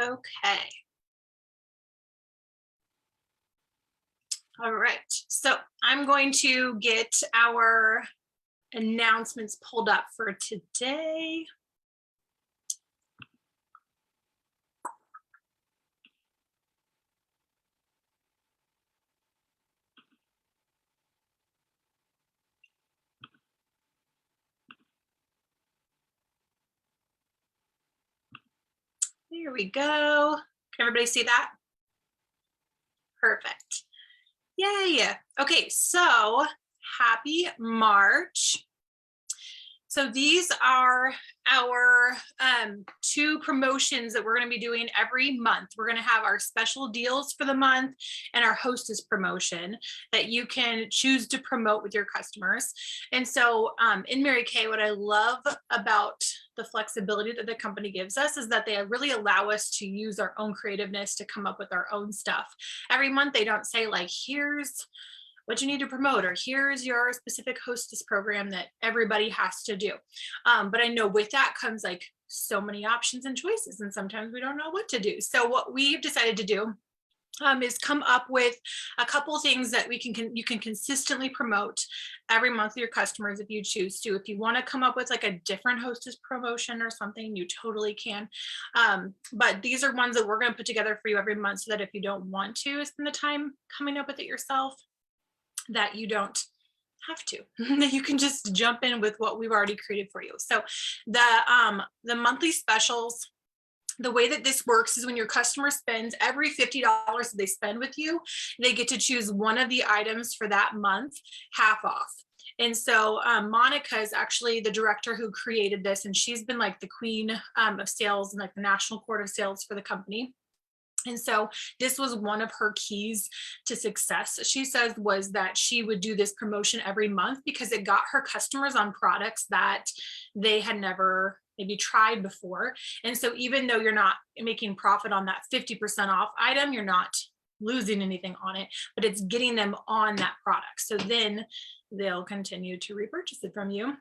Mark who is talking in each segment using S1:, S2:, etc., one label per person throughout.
S1: Okay. All right. So I'm going to get our announcements pulled up for today. There we go. Can everybody see that? Perfect. Yay. Okay, so happy March. So these are our 2 promotions that we're going to be doing every month. We're going to have our special deals for the month and our hostess promotion that you can choose to promote with your customers. And so in Mary Kay, what I love about the flexibility that the company gives us is that they really allow us to use our own creativeness to come up with our own stuff. Every month they don't say like, here's what you need to promote, or here's your specific hostess program that everybody has to do. But I know with that comes like so many options and choices, and sometimes we don't know what to do. So what we've decided to do is come up with a couple things that you can consistently promote every month with your customers if you choose to. If you want to come up with like a different hostess promotion or something, you totally can. But these are ones that we're going to put together for you every month so that if you don't want to spend the time coming up with it yourself, that you don't have to, that you can just jump in with what we've already created for you. So the monthly specials, the way that this works is when your customer spends every $50 that they spend with you, they get to choose one of the items for that month half off. And so Monica is actually the director who created this, and she's been like the queen of sales and like the national court of sales for the company. And so this was one of her keys to success, she says, was that she would do this promotion every month because it got her customers on products that they had never maybe tried before. And so even though you're not making profit on that 50% off item, you're not losing anything on it, but it's getting them on that product. So then they'll continue to repurchase it from you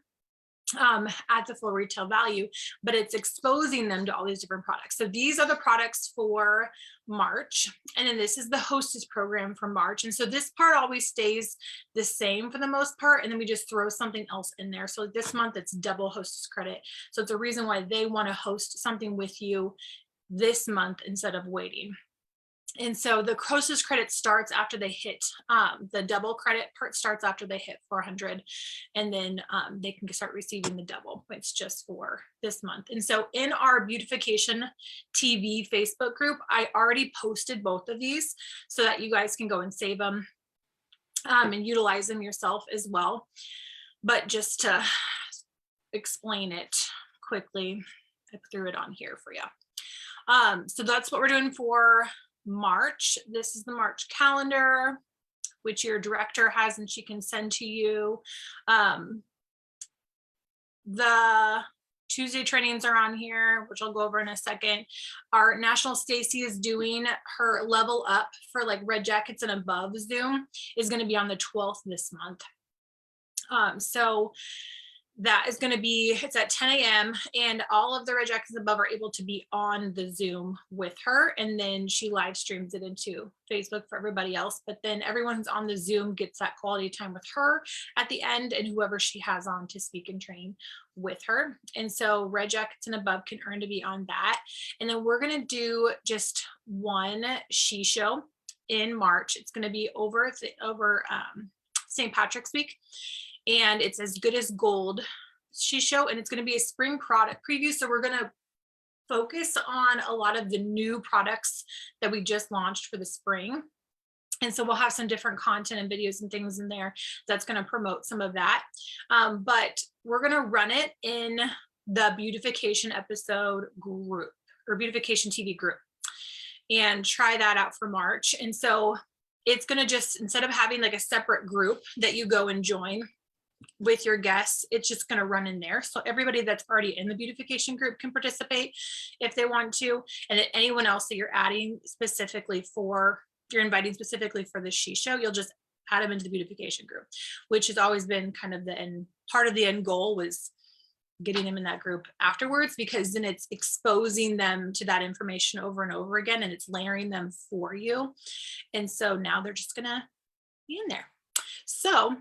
S1: at the full retail value, but it's exposing them to all these different products. So these are the products for March, and then this is the hostess program for March. And so this part always stays the same for the most part, and then we just throw something else in there. So this month it's double hostess credit. So it's a reason why they want to host something with you this month instead of waiting. And so the hostess credit starts after they hit, the double credit part starts after they hit 400, and then they can start receiving the double. It's just for this month. And so in our Beautification TV Facebook group, I already posted both of these so that you guys can go and save them and utilize them yourself as well. But just to explain it quickly, I threw it on here for you. So that's what we're doing for March. This is the March calendar, which your director has and she can send to you. The Tuesday trainings are on here, which I'll go over in a second. Our National Stacy is doing her level up for like red jackets and above Zoom is going to be on the 12th this month. So that is going to be, it's at 10 a.m. and all of the red jackets above are able to be on the Zoom with her. And then she live streams it into Facebook for everybody else. But then everyone who's on the Zoom gets that quality time with her at the end, and whoever she has on to speak and train with her. And so red jackets and above can earn to be on that. And then we're going to do just one she show in March. It's going to be over St. Patrick's Week. And it's As Good as Gold she show, and it's going to be a spring product preview. So we're going to focus on a lot of the new products that we just launched for the spring. And so we'll have some different content and videos and things in there that's going to promote some of that. But we're going to run it in the beautification episode group, or beautification TV group, and try that out for March. And so it's going to just, instead of having like a separate group that you go and join with your guests, it's just going to run in there. So everybody that's already in the beautification group can participate if they want to. And then anyone else that you're adding specifically for, you're inviting specifically for the she show, you'll just add them into the beautification group, which has always been kind of the end, part of the end goal was getting them in that group afterwards, because then it's exposing them to that information over and over again, and it's layering them for you. And so now they're just gonna be in there. So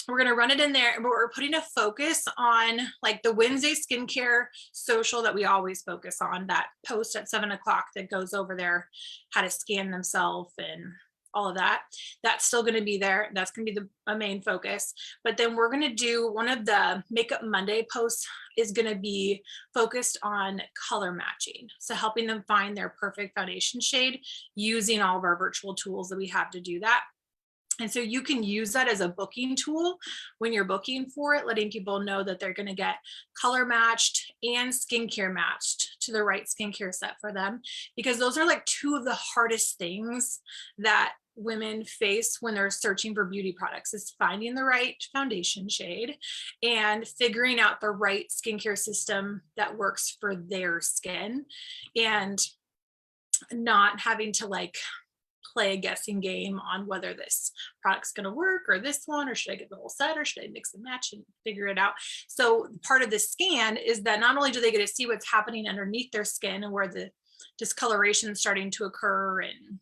S1: we're going to run it in there, but we're putting a focus on like the Wednesday skincare social that we always focus on, that post at 7:00 that goes over there, how to scan themselves and all of that. That's still going to be there. That's going to be a main focus. But then we're going to do one of the Makeup Monday posts is going to be focused on color matching. So helping them find their perfect foundation shade using all of our virtual tools that we have to do that. And so you can use that as a booking tool when you're booking for it, letting people know that they're going to get color matched and skincare matched to the right skincare set for them, because those are like two of the hardest things that women face when they're searching for beauty products, is finding the right foundation shade and figuring out the right skincare system that works for their skin, and not having to like play a guessing game on whether this product's going to work or this one, or should I get the whole set, or should I mix and match and figure it out. So part of the scan is that not only do they get to see what's happening underneath their skin and where the discoloration is starting to occur and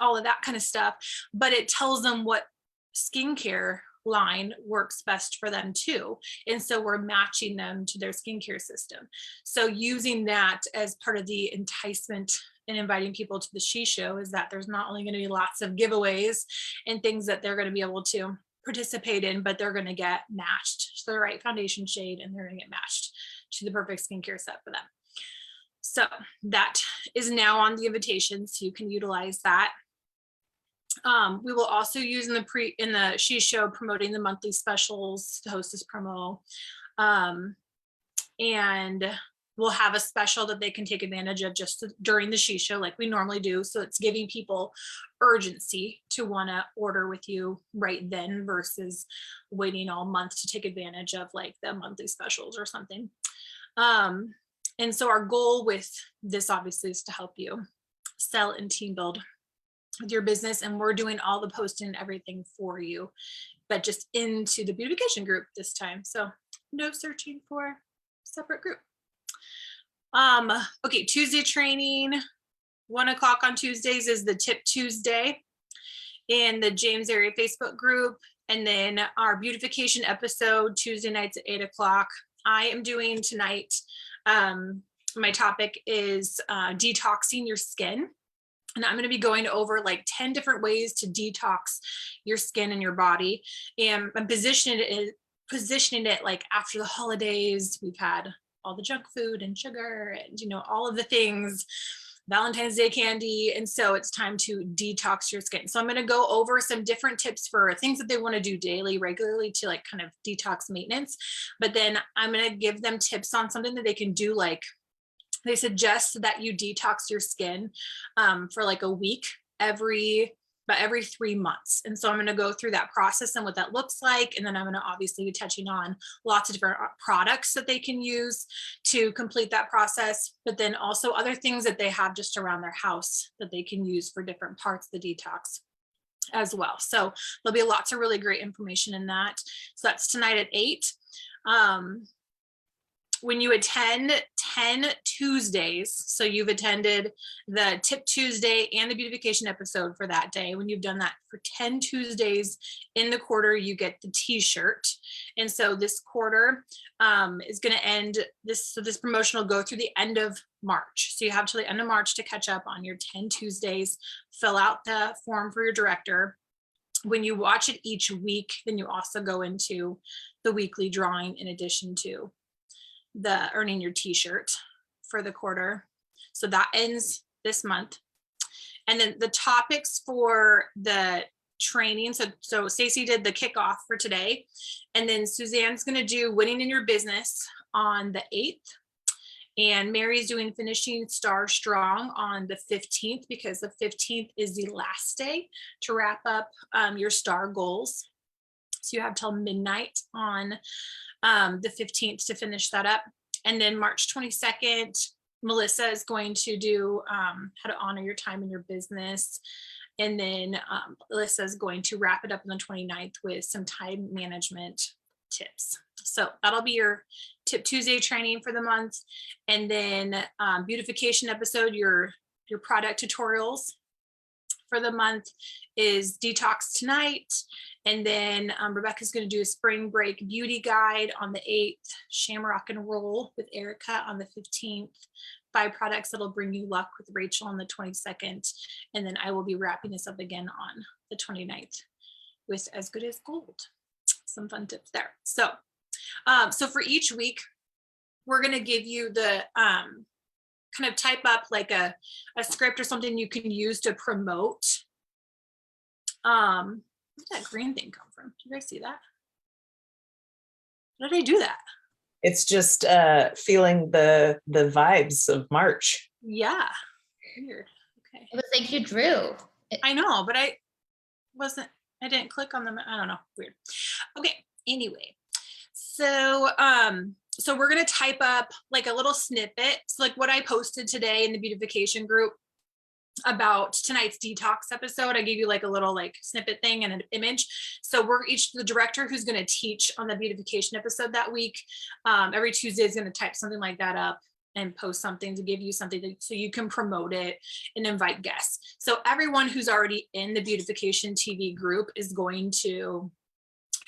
S1: all of that kind of stuff, but it tells them what skincare line works best for them too. And so we're matching them to their skincare system. So using that as part of the enticement and inviting people to the She Show is that there's not only going to be lots of giveaways and things that they're going to be able to participate in, but they're going to get matched to the right foundation shade, and they're going to get matched to the perfect skincare set for them. So that is now on the invitation, so you can utilize that. We will also use in the She Show promoting the monthly specials to host this promo. And we'll have a special that they can take advantage of just during the She Show like we normally do. So it's giving people urgency to want to order with you right then versus waiting all month to take advantage of like the monthly specials or something. And so our goal with this obviously is to help you sell and team build with your business. And we're doing all the posting and everything for you, but just into the beautification group this time. So no searching for separate group. Okay, Tuesday training, 1:00 on Tuesdays is the Tip Tuesday in the James area Facebook group. And then our beautification episode Tuesday nights at 8:00. I am doing tonight. My topic is detoxing your skin. And I'm going to be going over like 10 different ways to detox your skin and your body. And I'm positioning it like after the holidays. We've had all the junk food and sugar and, all of the things, Valentine's Day candy. And so it's time to detox your skin. So I'm going to go over some different tips for things that they want to do daily, regularly, to like kind of detox maintenance. But then I'm going to give them tips on something that they can do. Like they suggest that you detox your skin for like a week every 3 months. And so I'm going to go through that process and what that looks like. And then I'm going to obviously be touching on lots of different products that they can use to complete that process, but then also other things that they have just around their house that they can use for different parts of the detox as well. So there'll be lots of really great information in that. So that's tonight at 8. When you attend 10 Tuesdays, so you've attended the Tip Tuesday and the beautification episode for that day, when you've done that for 10 Tuesdays in the quarter, you get the t-shirt. And so this quarter is going to end, so this promotion will go through the end of March. So you have till the end of March to catch up on your 10 Tuesdays, fill out the form for your director. When you watch it each week, then you also go into the weekly drawing in addition to the earning your t-shirt for the quarter. So that ends this month. And then the topics for the training. So Stacey did the kickoff for today. And then Suzanne's going to do winning in your business on the 8th. And Mary's doing finishing Star Strong on the 15th, because the 15th is the last day to wrap up your star goals. So you have till midnight on the 15th to finish that up. And then March 22nd, Melissa is going to do how to honor your time in your business. And then Melissa is going to wrap it up on the 29th with some time management tips. So that'll be your Tip Tuesday training for the month. And then beautification episode, your product tutorials for the month is Detox Tonight. And then Rebecca's going to do a spring break beauty guide on the 8th, Shamrock and Roll with Erica on the 15th, 5 products that'll bring you luck with Rachel on the 22nd. And then I will be wrapping this up again on the 29th with As Good as Gold. Some fun tips there. So, so for each week, we're going to give you the kind of type up like a script or something you can use to promote. Where did that green thing come from? Do you guys see that? How did I do that?
S2: It's just feeling the vibes of March.
S1: Yeah. Weird. Okay.
S3: It was like you drew.
S1: I know, but I didn't click on them. I don't know. Weird. Okay. Anyway. So, so we're going to type up like a little snippet. So like what I posted today in the beautification group about tonight's detox episode, I gave you like a little like snippet thing and an image. So we're each the director who's going to teach on the beautification episode that week. Every Tuesday is going to type something like that up and post something to give you something so you can promote it and invite guests. So everyone who's already in the beautification TV group is going to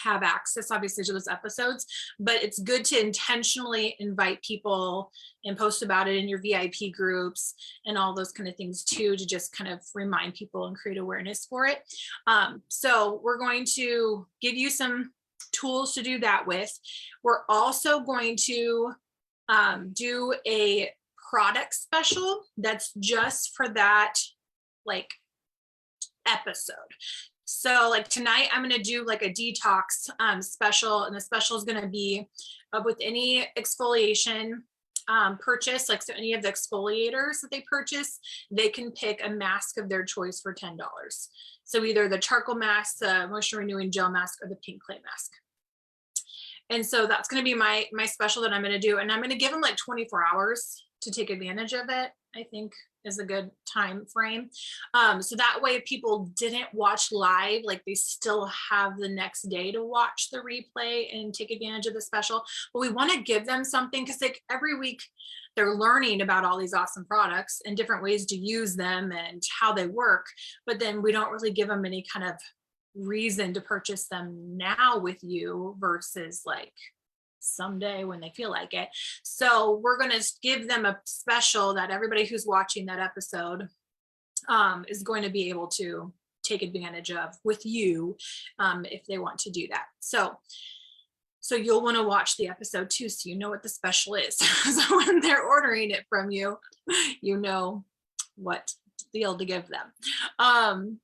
S1: have access obviously to those episodes, but it's good to intentionally invite people and post about it in your VIP groups and all those kind of things too, to just kind of remind people and create awareness for it. So we're going to give you some tools to do that with. We're also going to do a product special that's just for that like episode. So like tonight, I'm going to do like a detox special, and the special is going to be with any exfoliation purchase, like so any of the exfoliators that they purchase, they can pick a mask of their choice for $10. So either the charcoal mask, the moisture renewing gel mask, or the pink clay mask. And so that's going to be my special that I'm going to do. And I'm going to give them like 24 hours to take advantage of it, I think is a good time frame. So that way if people didn't watch live, like they still have the next day to watch the replay and take advantage of the special. But we want to give them something because like every week they're learning about all these awesome products and different ways to use them and how they work. But then we don't really give them any kind of reason to purchase them now with you versus like someday when they feel like it. So we're going to give them a special that everybody who's watching that episode is going to be able to take advantage of with you if they want to do that. So you'll want to watch the episode too, so you know what the special is. So when they're ordering it from you, you know what deal to give them.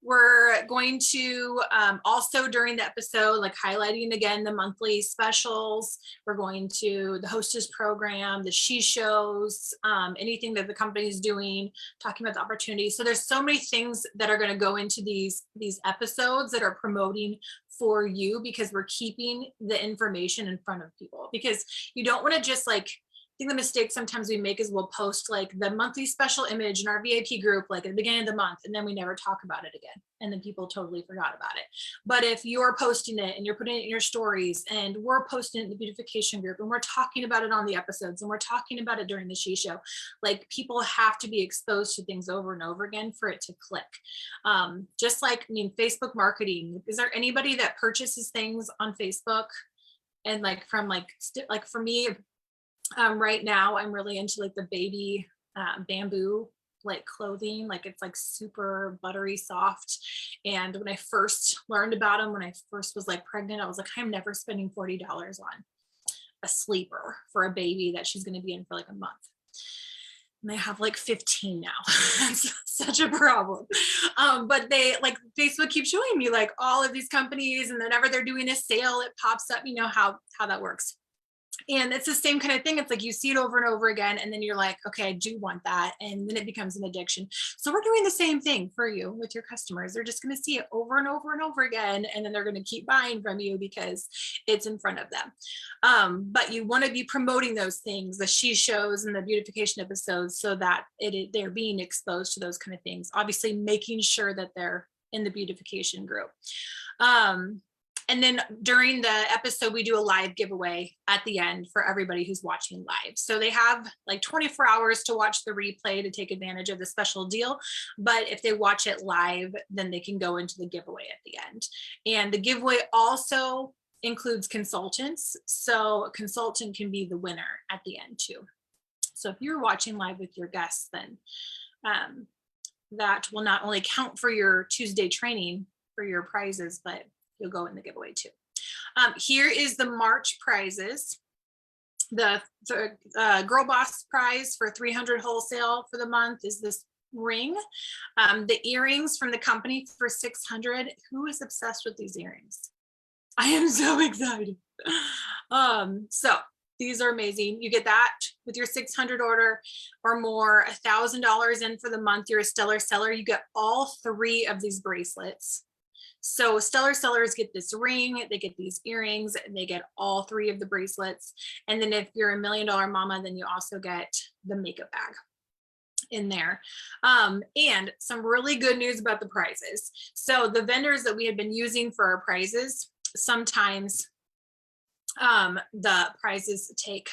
S1: We're going to also during the episode, like highlighting again the monthly specials. We're going to the hostess program, the she shows, anything that the company is doing, talking about the opportunities. So there's so many things that are going to go into these episodes that are promoting for you, because we're keeping the information in front of people, because you don't want to just like, I think the mistake sometimes we make is we'll post like the monthly special image in our VIP group, like at the beginning of the month, and then we never talk about it again. And then people totally forgot about it. But if you're posting it and you're putting it in your stories, and we're posting it in the beautification group, and we're talking about it on the episodes, and we're talking about it during the she show, like people have to be exposed to things over and over again for it to click. Just like, I mean, Facebook marketing, is there anybody that purchases things on Facebook? And like from like for me, right now I'm really into like the baby bamboo like clothing, like it's like super buttery soft. And when I first learned about them, when I first was like pregnant, I was like, I'm never spending $40 on a sleeper for a baby that she's going to be in for like a month. And I have like 15 now. It's such a problem. But they like Facebook keeps showing me like all of these companies, and whenever they're doing a sale, it pops up, you know how that works. And it's the same kind of thing. It's like you see it over and over again, and then you're like, okay, I do want that. And then it becomes an addiction. So we're doing the same thing for you with your customers. They're just going to see it over and over and over again. And then they're going to keep buying from you because it's in front of them. But you want to be promoting those things, the she shows and the beautification episodes, so that they're being exposed to those kind of things. Obviously making sure that they're in the beautification group. And then during the episode, we do a live giveaway at the end for everybody who's watching live. So they have like 24 hours to watch the replay to take advantage of the special deal. But if they watch it live, then they can go into the giveaway at the end. And the giveaway also includes consultants. So a consultant can be the winner at the end too. So if you're watching live with your guests, then that will not only count for your Tuesday training for your prizes, but you'll go in the giveaway too. Here is the March prizes. The Girl Boss prize for 300 wholesale for the month is this ring. The earrings from the company for 600. Who is obsessed with these earrings? I am so excited. So these are amazing. You get that with your 600 order or more, $1,000 in for the month. You're a stellar seller. You get all 3 of these bracelets. So stellar sellers get this ring, they get these earrings, and they get all 3 of the bracelets. And then if you're a $1 million mama, then you also get the makeup bag in there. And some really good news about the prizes. So the vendors that we had been using for our prizes, sometimes the prizes take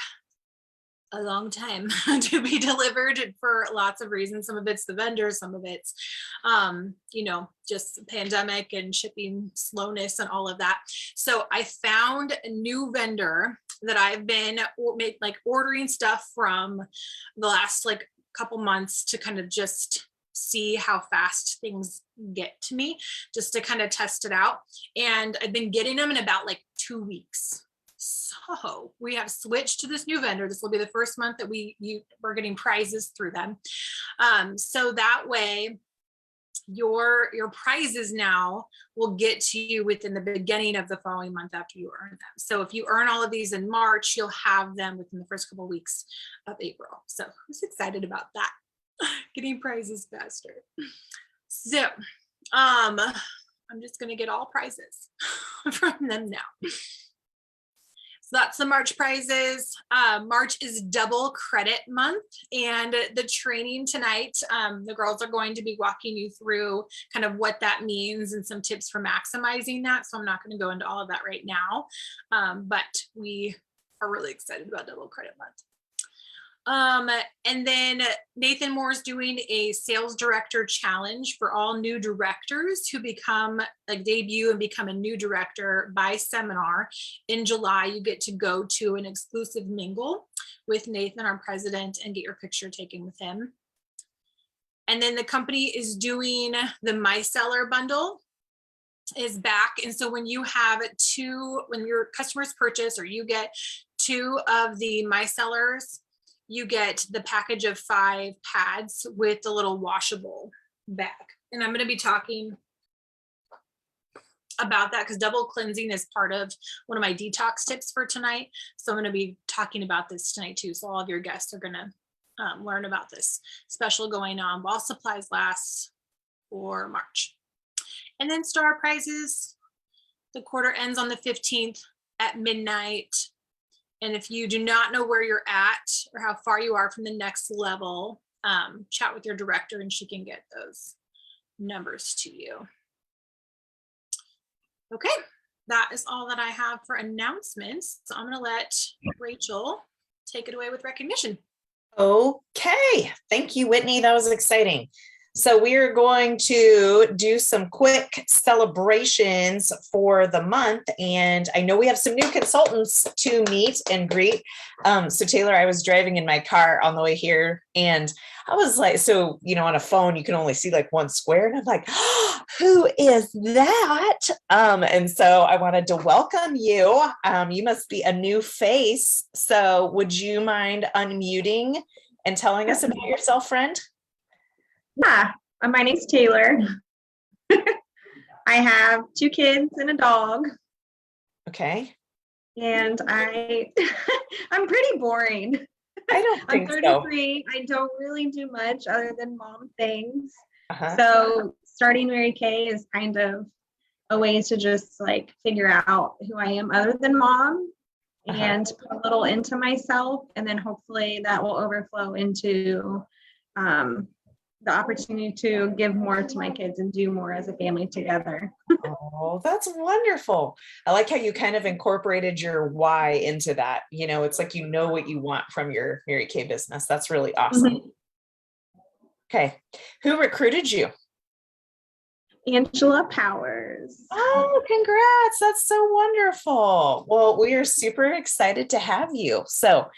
S1: a long time to be delivered for lots of reasons. Some of it's the vendors, some of it's, just pandemic and shipping slowness and all of that. So I found a new vendor that I've been ordering stuff from the last couple months to kind of just see how fast things get to me, just to kind of test it out. And I've been getting them in about 2 weeks. So we have switched to this new vendor. This will be the first month that we're getting prizes through them. So that way your prizes now will get to you within the beginning of the following month after you earn them. So if you earn all of these in March, you'll have them within the first couple of weeks of April. So who's excited about that? Getting prizes faster. So I'm just going to get all prizes from them now. So that's the March prizes. March is double credit month, and the training tonight, the girls are going to be walking you through kind of what that means and some tips for maximizing that. So I'm not going to go into all of that right now, but we are really excited about double credit month. And then Nathan Moore is doing a sales director challenge for all new directors who become debut and become a new director by seminar in July. You get to go to an exclusive mingle with Nathan, our president, and get your picture taken with him. And then the company is doing the My Seller bundle is back. And so when you have when your customers purchase or you get 2 of the My Sellers, you get the package of 5 pads with the little washable bag. And I'm going to be talking about that because double cleansing is part of one of my detox tips for tonight. So I'm going to be talking about this tonight too. So all of your guests are going to learn about this special going on while supplies last for March. And then star prizes. The quarter ends on the 15th at midnight. And if you do not know where you're at or how far you are from the next level, chat with your director and she can get those numbers to you. Okay, that is all that I have for announcements. So I'm going to let Rachel take it away with recognition.
S2: Okay, thank you, Whitney. That was exciting. So we are going to do some quick celebrations for the month. And I know we have some new consultants to meet and greet. So Taylor, I was driving in my car on the way here and I was like, so, on a phone, you can only see one square. And I'm like, oh, who is that? And so I wanted to welcome you. You must be a new face. So would you mind unmuting and telling us about yourself, friend?
S3: Yeah, my name's Taylor. I have 2 kids and a dog.
S2: Okay.
S3: And I'm pretty boring.
S2: I don't think
S3: I'm 33. So. I don't really do much other than mom things. Uh-huh. So starting Mary Kay is kind of a way to just figure out who I am other than mom and put a little into myself. And then hopefully that will overflow into the opportunity to give more to my kids and do more as a family together.
S2: Oh, that's wonderful. I like how you kind of incorporated your why into that. You know, it's like, you know what you want from your Mary Kay business. That's really awesome.
S3: Mhm.
S2: Okay. Who recruited you?
S3: Angela Powers.
S2: Oh, congrats. That's so wonderful. Well, we are super excited to have you. So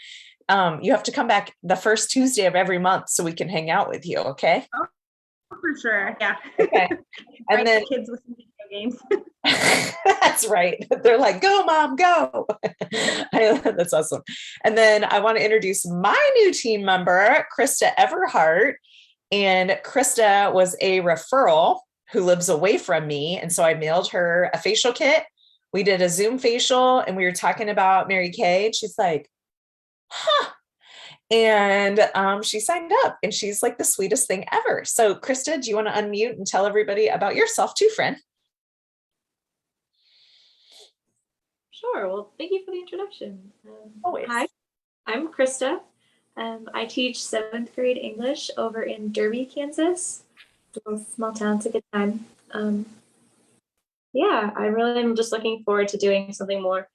S2: you have to come back the first Tuesday of every month so we can hang out with you. Okay.
S3: Oh, for sure. Yeah.
S2: Okay. And then
S3: kids with video games.
S2: that's right. They're like, go, mom, go. That's awesome. And then I want to introduce my new team member, Krista Everhart. And Krista was a referral who lives away from me. And so I mailed her a facial kit. We did a Zoom facial and we were talking about Mary Kay. She's like, huh. And she signed up and she's like the sweetest thing ever. So Krista, do you want to unmute and tell everybody about yourself too, friend?
S4: Sure. Well, thank you for the introduction.
S2: Always.
S4: Hi, I'm Krista. I teach 7th grade English over in Derby, Kansas. It's a little small town. It's a good time. Yeah, I really am just looking forward to doing something more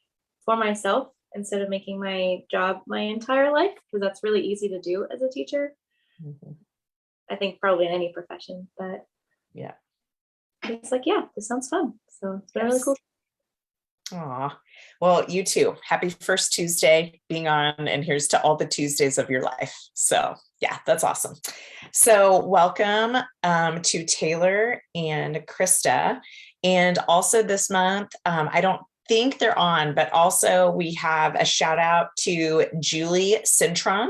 S4: for myself instead of making my job my entire life, because that's really easy to do as a teacher.
S2: Mhm.
S4: I think probably in any profession, but
S2: Yeah.
S4: it's like, yeah, this sounds fun. So it's been really
S2: Yes.
S4: cool.
S2: Aw, well, you too. Happy first Tuesday being on, and here's to all the Tuesdays of your life. So yeah, that's awesome. So welcome to Taylor and Krista. And also this month, I don't think they're on, but also we have a shout out to Julie Cintron,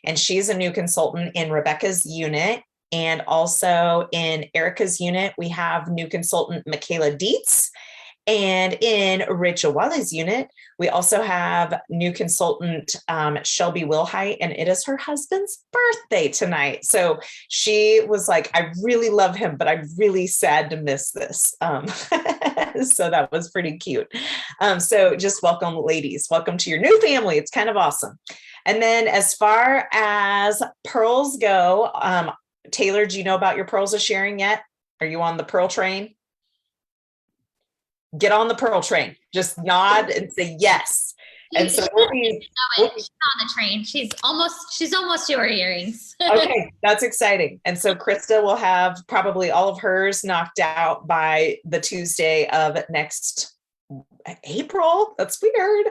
S2: and she's a new consultant in Rebecca's unit. And also in Erica's unit, we have new consultant Michaela Dietz. And in Rachel Wally's unit, we also have new consultant Shelby Wilhite, and it is her husband's birthday tonight. So she was like, I really love him, but I'm really sad to miss this. So that was pretty cute. So just welcome, ladies. Welcome to your new family. It's kind of awesome. And then as far as pearls go, Taylor, do you know about your pearls of sharing yet? Are you on the pearl train? Get on the pearl train. Just nod and say yes. And so we'll be
S5: She's on the train. She's almost to her earrings.
S2: okay. That's exciting. And so Krista will have probably all of hers knocked out by the Tuesday of next April. That's weird.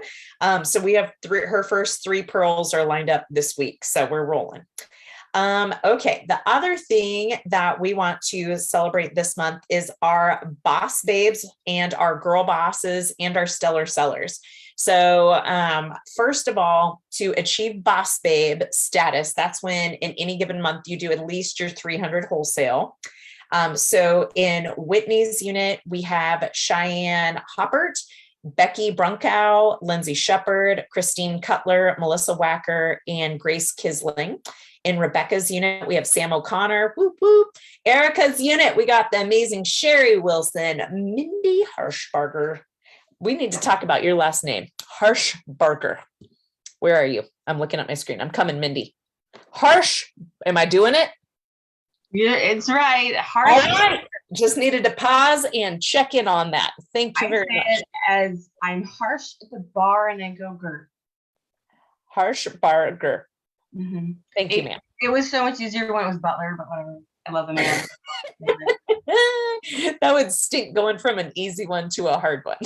S2: So we have her first 3 pearls are lined up this week. So we're rolling. Okay, the other thing that we want to celebrate this month is our boss babes and our girl bosses and our stellar sellers. So first of all, to achieve boss babe status, that's when in any given month you do at least your 300 wholesale. So in Whitney's unit, we have Cheyenne Hoppert, Becky Brunkow, Lindsay Shepard, Christine Cutler, Melissa Wacker, and Grace Kisling. In Rebecca's unit, we have Sam O'Connor. Whoop, whoop. Erica's unit, we got the amazing Sherry Wilson, Mindy Harshbarger. We need to talk about your last name, Harshbarger. Where are you? I'm looking at my screen. I'm coming, Mindy. Harsh. Am I doing it?
S6: Yeah, it's right.
S2: All right. Just needed to pause and check in on that. Thank you very much.
S6: As I'm harsh at the bar and I go gur.
S2: Harshbarger.
S6: Mm-hmm.
S2: Thank you, ma'am.
S6: It was so much easier when it was Butler, but whatever. I love the man.
S2: That would stink going from an easy one to a hard one.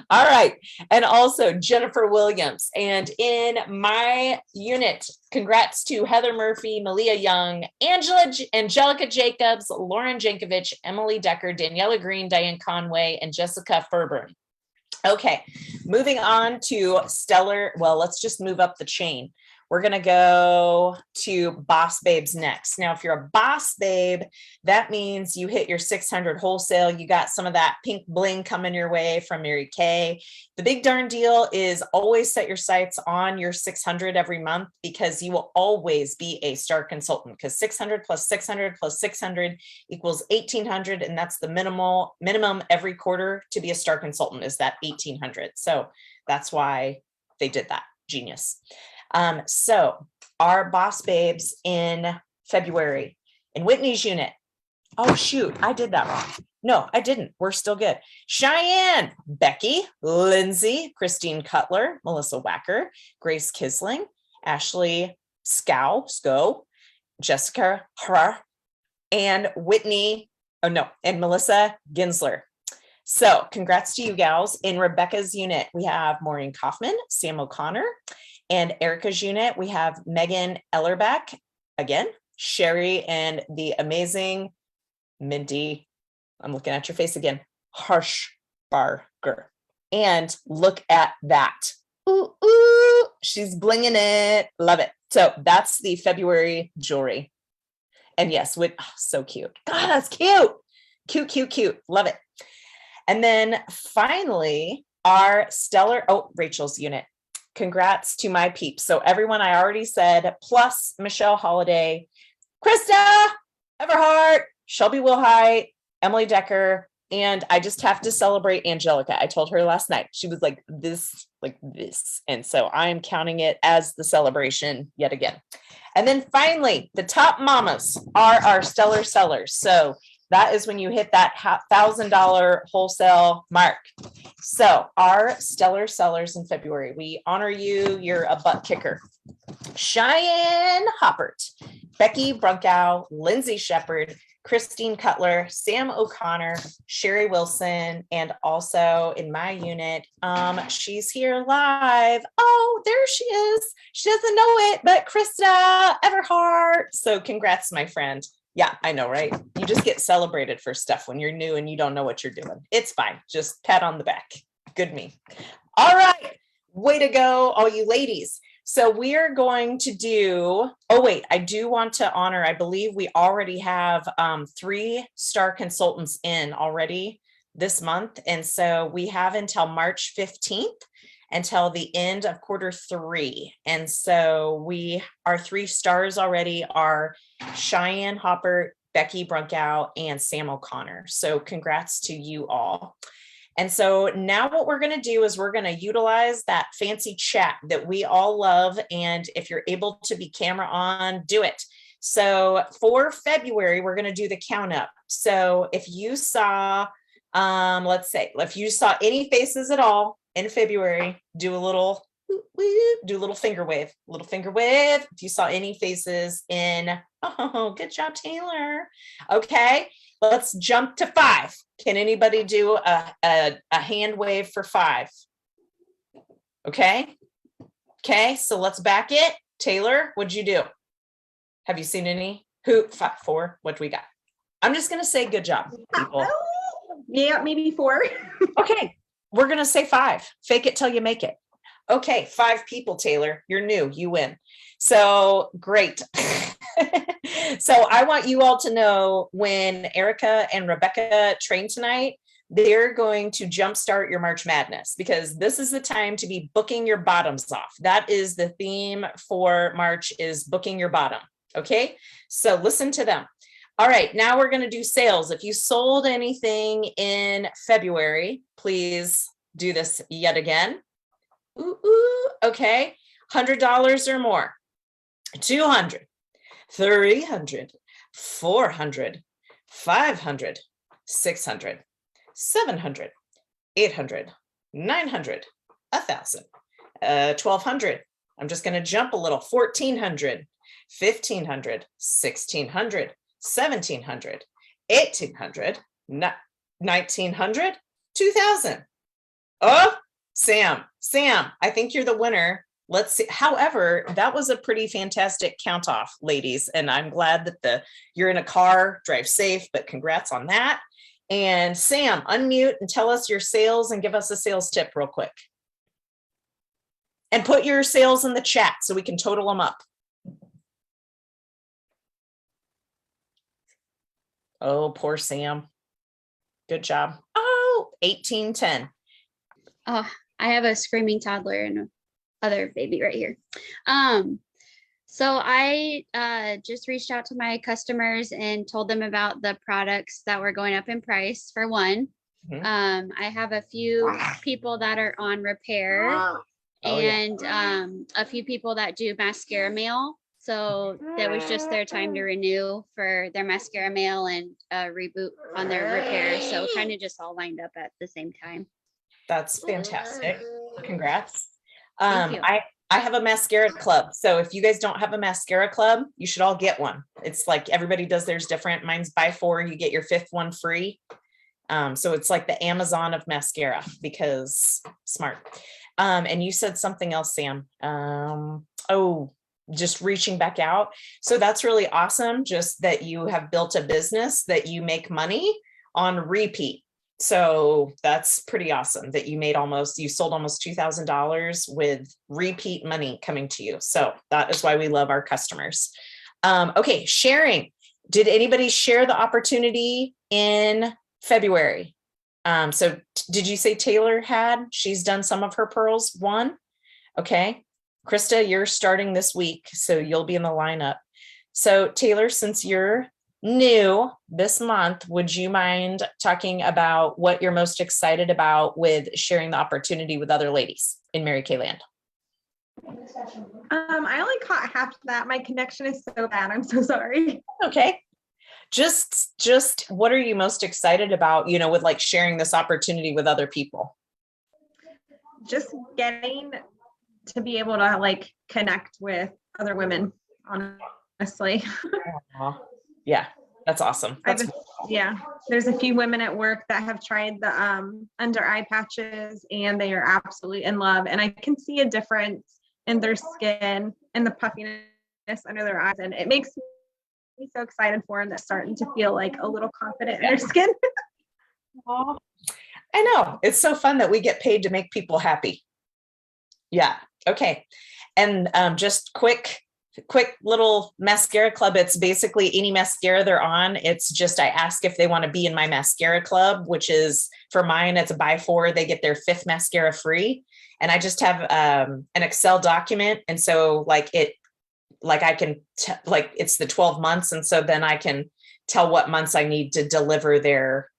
S2: All right. And also Jennifer Williams. And in my unit, congrats to Heather Murphy, Malia Young, Angelica Jacobs, Lauren Jankovic, Emily Decker, Daniela Green, Diane Conway, and Jessica Furburn. Okay, moving on to stellar. Well, let's just move up the chain. We're going to go to boss babes next. Now, if you're a boss babe, that means you hit your 600 wholesale. You got some of that pink bling coming your way from Mary Kay. The big darn deal is always set your sights on your 600 every month, because you will always be a star consultant, because 600 plus 600 plus 600 equals 1,800. And that's the minimum every quarter to be a star consultant is that 1,800. So that's why they did that. Genius. So our boss babes in February. In Whitney's unit, oh shoot, I did that wrong. No, I didn't. We're still good. Cheyenne, Becky, Lindsay, Christine Cutler, Melissa Wacker, Grace Kisling, Ashley Sco, Jessica Har, and Whitney, and Melissa Ginsler. So congrats to you gals. In Rebecca's unit, we have Maureen Kaufman, Sam O'Connor, and Erica's unit, we have Megan Ellerbeck, again, Sherry, and the amazing Mindy, I'm looking at your face again, Harshbarger. And look at that. Ooh, ooh, she's blinging it. Love it. So that's the February jewelry. And yes, so cute. God, that's cute. Cute, cute, cute. Love it. And then finally, our Rachel's unit. Congrats to my peeps. So everyone I already said, plus Michelle Holiday, Krista Everhart, Shelby Wilhite, Emily Decker, and I just have to celebrate Angelica. I told her last night, she was like this. And so I'm counting it as the celebration yet again. And then finally, the top mamas are our stellar sellers. So that is when you hit that $1,000 wholesale mark. So our stellar sellers in February, we honor you. You're a butt kicker. Cheyenne Hoppert, Becky Brunkow, Lindsay Shepard, Christine Cutler, Sam O'Connor, Sherry Wilson, and also in my unit, she's here live. Oh, there she is. She doesn't know it, but Krista Everhart. So congrats, my friend. Yeah, I know, right? You just get celebrated for stuff when you're new and you don't know what you're doing. It's fine. Just pat on the back. Good me. All right. Way to go, all you ladies. So we are going to do, I do want to honor, I believe we already have 3-star consultants in already this month. And so we have until March 15th until the end of Q3. And so our 3 stars already are Cheyenne Hopper, Becky Brunkow, and Sam O'Connor. So congrats to you all. And so now what we're going to do is we're going to utilize that fancy chat that we all love. And if you're able to be camera on, do it. So for February, we're going to do the count up. So if you saw, let's say, if you saw any faces at all in February, do a little finger wave, If you saw any faces good job, Taylor. Okay. Let's jump to 5. Can anybody do a hand wave for 5? Okay. So let's back it. Taylor, what'd you do? Have you seen any? 5, 4? What do we got? I'm just going to say good job, people.
S3: Yeah, maybe 4.
S2: Okay. We're going to say 5. Fake it till you make it. Okay. 5 people, Taylor. You're new. You win. So great. So I want you all to know when Erica and Rebecca train tonight, they're going to jumpstart your March Madness because this is the time to be booking your bottoms off. That is the theme for March, is booking your bottom. Okay. So listen to them. All right. Now we're going to do sales. If you sold anything in February, please do this yet again. Okay. $100 or more. 200, 300, 400, 500, 600, 700, 800, 900, 1,000, 1,200. I'm just going to jump a little. 1,400, 1,500, 1,600, 1,700, 1,800, 1,900, 2,000. Oh, Sam, I think you're the winner. Let's see. However, that was a pretty fantastic count off, ladies. And I'm glad that you're in a car, drive safe, but congrats on that. And Sam, unmute and tell us your sales and give us a sales tip real quick. And put your sales in the chat so we can total them up. Oh, poor Sam. Good job. Oh, 1810.
S7: Oh, I have a screaming toddler and other baby right here. So I just reached out to my customers and told them about the products that were going up in price for one. I have a few people that are on repair and a few people that do mascara mail. So that was just their time to renew for their mascara mail and reboot on their repair. So kind of just all lined up at the same time.
S2: That's fantastic. Congrats.
S7: Thank you.
S2: I have a mascara club. So if you guys don't have a mascara club, you should all get one. It's like everybody does theirs different. Mine's buy 4, you get your 5th one free. So it's like the Amazon of mascara because smart. And you said something else, Sam. Just reaching back out. So that's really awesome. Just that you have built a business that you make money on repeat. So that's pretty awesome that you sold almost $2,000 with repeat money coming to you. So that is why we love our customers. Okay, sharing. Did anybody share the opportunity in February? So did you say Taylor had? She's done some of her pearls. 1. Okay. Krista, you're starting this week, so you'll be in the lineup. So Taylor, since you're new this month, would you mind talking about what you're most excited about with sharing the opportunity with other ladies in Mary Kay Land?
S3: I only caught half of that. My connection is so bad. I'm so sorry.
S2: Okay. Just what are you most excited about, with like sharing this opportunity with other people?
S3: Just getting to be able to like connect with other women, honestly.
S2: Yeah, that's awesome.
S3: There's a few women at work that have tried the under eye patches and they are absolutely in love. And I can see a difference in their skin and the puffiness under their eyes. And it makes me so excited for them. That's starting to feel like a little confident in their skin.
S2: I know. It's so fun that we get paid to make people happy. Yeah. Okay. And just quick little mascara club. It's basically any mascara they're on. It's just, I ask if they want to be in my mascara club, which is for mine, it's a buy 4, they get their 5th mascara free. And I just have an Excel document. And so I can, it's the 12 months. And so then I can tell what months I need to deliver their,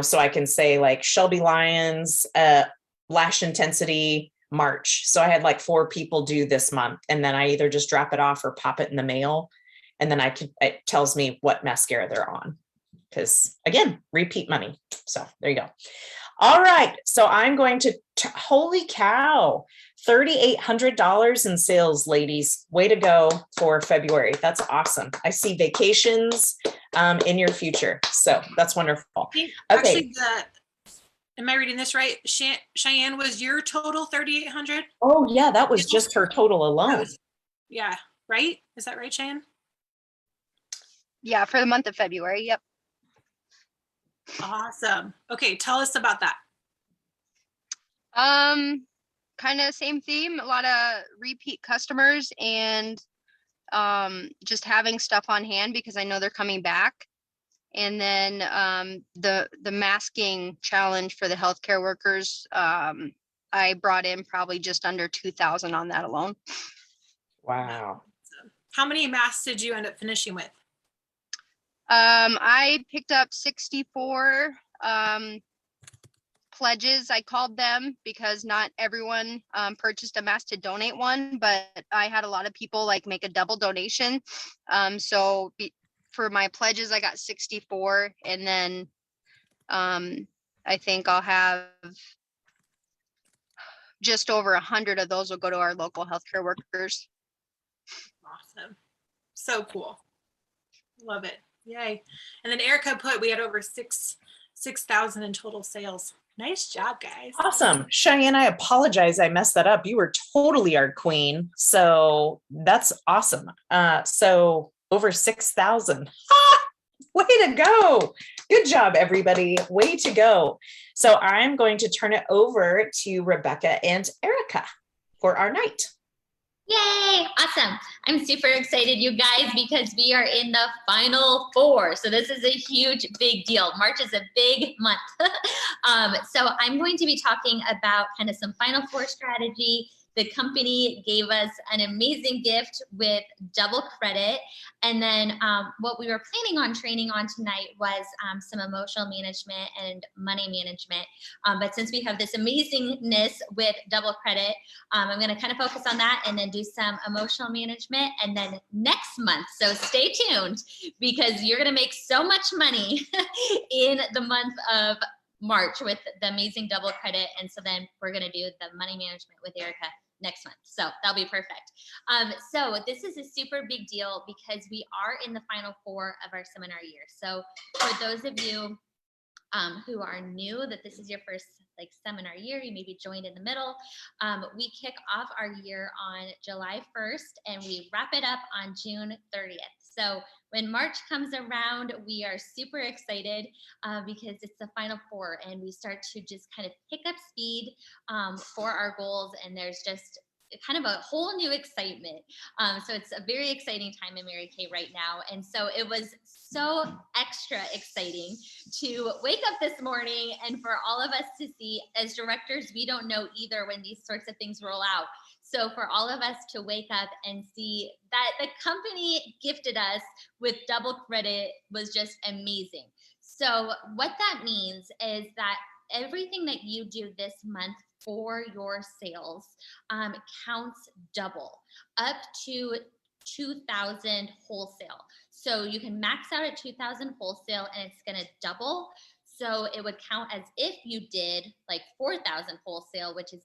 S2: so I can say like Shelby Lyons, lash intensity, March. So I had like 4 people do this month, and then I either just drop it off or pop it in the mail. And then it tells me what mascara they're on, because again, repeat money. So there you go. All right. So I'm going to, holy cow, $3,800 in sales, ladies. Way to go for February. That's awesome. I see vacations in your future. So that's wonderful.
S1: Actually, am I reading this right? Cheyenne, was your total 3,800?
S2: Oh yeah, that was just her total alone.
S1: Yeah, right? Is that right, Cheyenne?
S8: Yeah, for the month of February. Yep.
S1: Awesome. Okay, tell us about that.
S8: Kind of same theme, a lot of repeat customers and just having stuff on hand because I know they're coming back. And then the masking challenge for the healthcare workers, I brought in probably just under 2,000 on that alone.
S2: Wow.
S1: How many masks did you end up finishing with?
S8: I picked up 64 pledges, I called them, because not everyone purchased a mask to donate one, but I had a lot of people like make a double donation. For my pledges, I got 64, and then I think I'll have just over 100 of those will go to our local healthcare workers.
S1: Awesome. So cool. Love it. Yay. And then Erica we had over 6,000 in total sales. Nice job, guys.
S2: Awesome. Cheyenne, I apologize. I messed that up. You were totally our queen. So that's awesome. So over 6,000. Way to go. Good job, everybody. Way to go. So I'm going to turn it over to Rebecca and Erica for our night.
S5: Yay! Awesome. I'm super excited, you guys, because we are in the final 4. So this is a huge, big deal. March is a big month. So I'm going to be talking about kind of some final 4 strategy, the company gave us an amazing gift with double credit. And then what we were planning on training on tonight was some emotional management and money management. But since we have this amazingness with double credit, I'm going to kind of focus on that and then do some emotional management. And then next month, so stay tuned, because you're going to make so much money in the month of March with the amazing double credit. And so then we're going to do the money management with Erica next month. So that'll be perfect. So this is a super big deal because we are in the final 4 of our seminar year. So for those of you who are new, that this is your first like seminar year, you maybe joined in the middle. We kick off our year on July 1st and we wrap it up on June 30th. So when March comes around, we are super excited because it's the final 4 and we start to just kind of pick up speed for our goals, and there's just kind of a whole new excitement. So it's a very exciting time in Mary Kay right now. And so it was so extra exciting to wake up this morning and for all of us to see, as directors, we don't know either when these sorts of things roll out. So for all of us to wake up and see that the company gifted us with double credit was just amazing. So what that means is that everything that you do this month for your sales counts double, up to 2,000 wholesale. So you can max out at 2,000 wholesale and it's going to double. So it would count as if you did like 4,000 wholesale, which is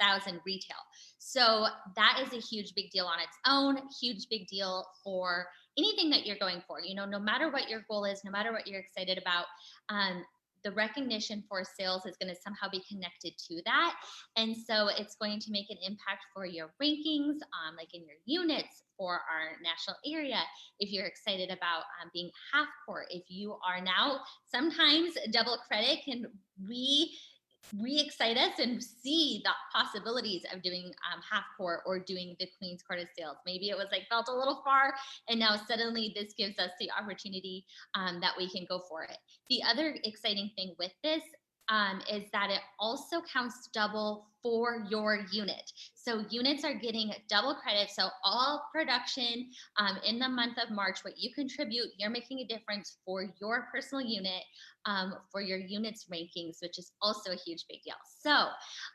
S5: 8,000 retail. So that is a huge big deal on its own, huge big deal for anything that you're going for. You know, no matter what your goal is, no matter what you're excited about, the recognition for sales is going to somehow be connected to that. And so it's going to make an impact for your rankings, like in your units for our national area. If you're excited about being half court, if you are now, sometimes double credit can re-excite us and see the possibilities of doing half court or doing the Queen's Court of Sales. Maybe it was like felt a little far, and now suddenly this gives us the opportunity that we can go for it. The other exciting thing with this is that it also counts double for your unit. So units are getting double credit. So all production in the month of March, what you contribute, you're making a difference for your personal unit, for your units rankings, which is also a huge big deal. So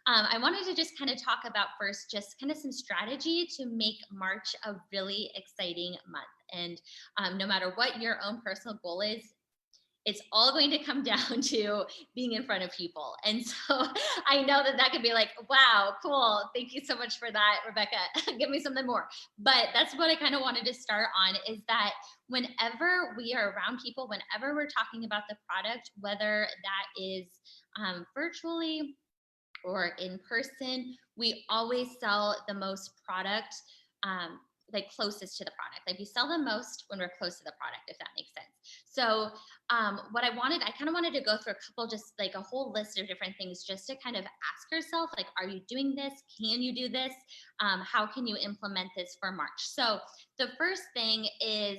S5: I wanted to just kind of talk about first, just kind of some strategy to make March a really exciting month. And no matter what your own personal goal is, it's all going to come down to being in front of people. And so I know that that could be like, wow, cool. Thank you so much for that, Rebecca. Give me something more. But that's what I kind of wanted to start on, is that whenever we are around people, whenever we're talking about the product, whether that is virtually or in person, we always sell the most product like closest to the product. Like we sell the most when we're close to the product, if that makes sense. So what I kind of wanted to go through a couple, just like a whole list of different things, just to kind of ask yourself, like, are you doing this? Can you do this? How can you implement this for March? So the first thing is,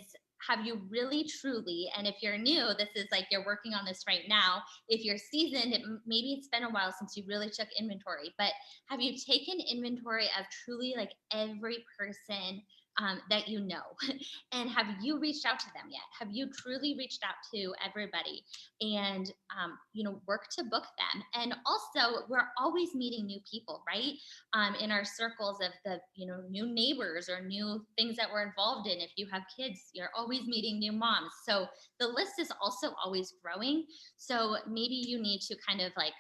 S5: have you really truly, and if you're new, this is like you're working on this right now. If you're seasoned, maybe it's been a while since you really took inventory, but have you taken inventory of truly like every person that you know? And have you reached out to them yet? Have you truly reached out to everybody and, work to book them? And also, we're always meeting new people, right? In our circles of the, new neighbors or new things that we're involved in. If you have kids, you're always meeting new moms. So the list is also always growing. So maybe you need to kind of like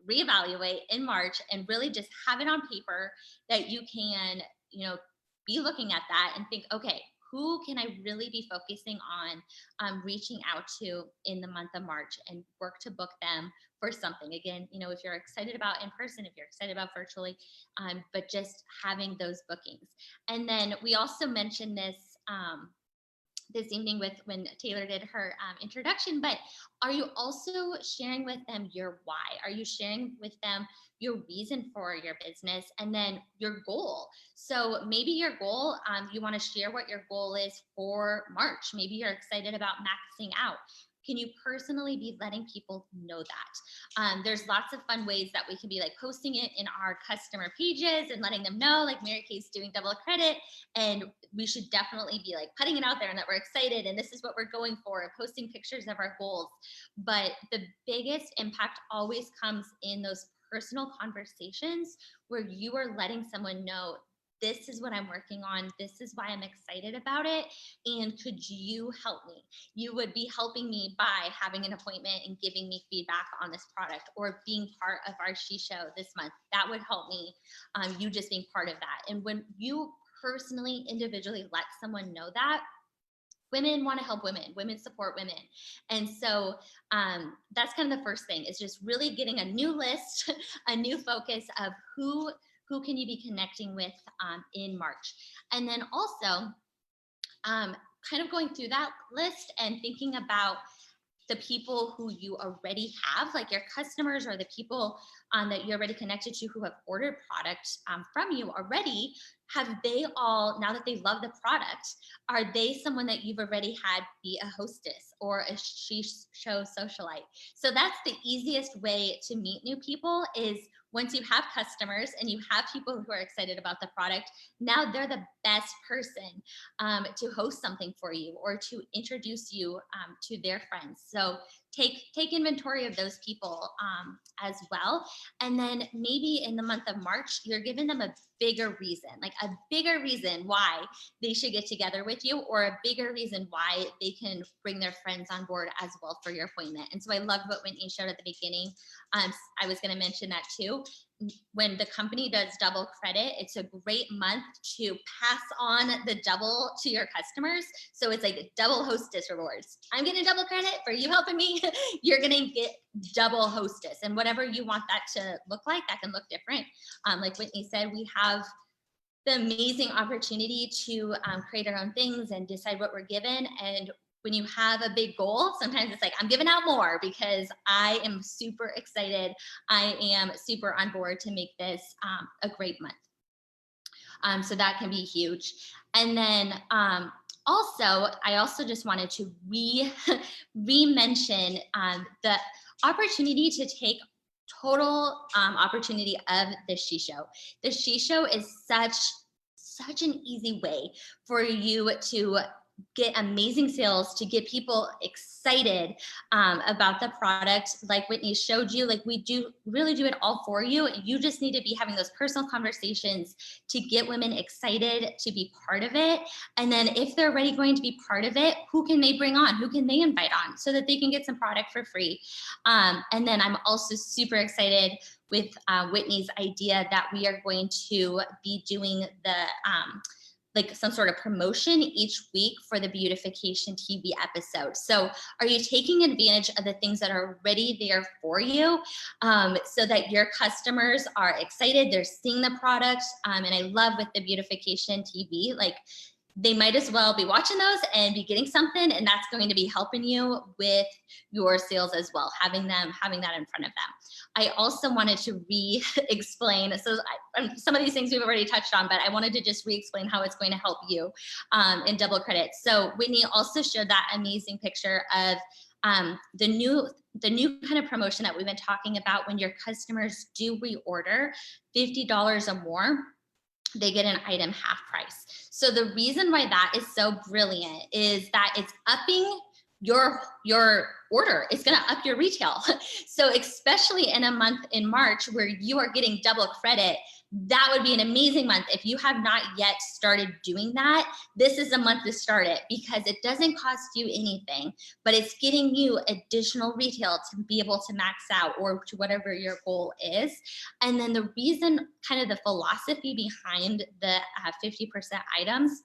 S5: reevaluate in March and really just have it on paper that you can, be looking at that and think, okay, who can I really be focusing on reaching out to in the month of March, and work to book them for something. Again, if you're excited about in person, if you're excited about virtually, but just having those bookings. And then we also mentioned this this evening when Taylor did her introduction, but are you also sharing with them your why? Are you sharing with them your reason for your business, and then your goal? So maybe your goal, you want to share what your goal is for March. Maybe you're excited about maxing out. can you personally be letting people know that? There's lots of fun ways that we can be like posting it in our customer pages and letting them know like Mary Kay's doing double credit, and we should definitely be like putting it out there and that we're excited and this is what we're going for, and posting pictures of our goals. But the biggest impact always comes in those personal conversations where you are letting someone know, this is what I'm working on. This is why I'm excited about it. And could you help me? You would be helping me by having an appointment and giving me feedback on this product, or being part of our She Show this month. That would help me. You just being part of that. And when you personally, individually let someone know that, women want to help women, women support women. And so that's kind of the first thing, is just really getting a new list, a new focus of who can you be connecting with in March. And then also kind of going through that list and thinking about the people who you already have, like your customers or the people that you're already connected to who have ordered product from you already. Have they all, now that they love the product, are they someone that you've already had be a hostess or a She Show socialite? So that's the easiest way to meet new people, is once you have customers and you have people who are excited about the product, now they're the best person to host something for you or to introduce you to their friends. So take inventory of those people as well. And then maybe in the month of March, you're giving them a bigger reason, like a bigger reason why they should get together with you, or a bigger reason why they can bring their friends on board as well for your appointment. And so I love what Whitney showed at the beginning. I was going to mention that too. When the company does double credit, it's a great month to pass on the double to your customers. So it's like double hostess rewards. I'm getting double credit for you helping me. You're going to get double hostess, and whatever you want that to look like, that can look different. Like Whitney said, we have the amazing opportunity to create our own things and decide what we're given. And when you have a big goal, sometimes it's like, I'm giving out more because I am super excited. I am super on board to make this a great month. So that can be huge. And then also, I also just wanted to re-mention the opportunity to take total opportunity of the She Show. The She Show is such an easy way for you to get amazing sales, to get people excited about the product. Like Whitney showed you, like we really do it all for you. You just need to be having those personal conversations to get women excited to be part of it. And then if they're already going to be part of it, who can they bring on? Who can they invite on so that they can get some product for free? And then I'm also super excited with Whitney's idea that we are going to be doing the like some sort of promotion each week for the beautification TV episode. So are you taking advantage of the things that are already there for you so that your customers are excited, they're seeing the product? And I love with the beautification TV, like they might as well be watching those and be getting something, and that's going to be helping you with your sales as well, having that in front of them. I also wanted to re-explain, so some of these things we've already touched on, but I wanted to just re-explain how it's going to help you in double credit. So Whitney also showed that amazing picture of the new kind of promotion that we've been talking about. When your customers do reorder $50 or more, they get an item half price. So the reason why that is so brilliant is that it's upping your order. It's going to up your retail. So especially in a month in March where you are getting double credit, that would be an amazing month. If you have not yet started doing that, this is a month to start it, because it doesn't cost you anything, but it's getting you additional retail to be able to max out or to whatever your goal is. And then the reason, kind of the philosophy behind the 50% items,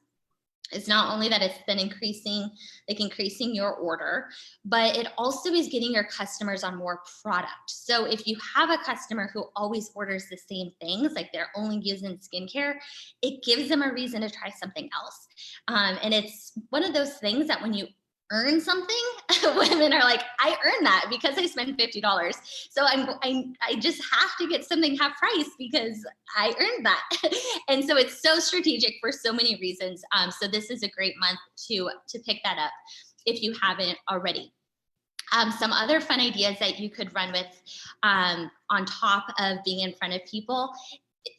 S5: is not only that it's been increasing your order, but it also is getting your customers on more product. So if you have a customer who always orders the same things, like they're only using skincare, it gives them a reason to try something else. And it's one of those things that when you earn something, women are like, I earned that because I spent $50. So I just have to get something half price because I earned that. And so it's so strategic for so many reasons. So this is a great month to pick that up if you haven't already. Some other fun ideas that you could run with on top of being in front of people,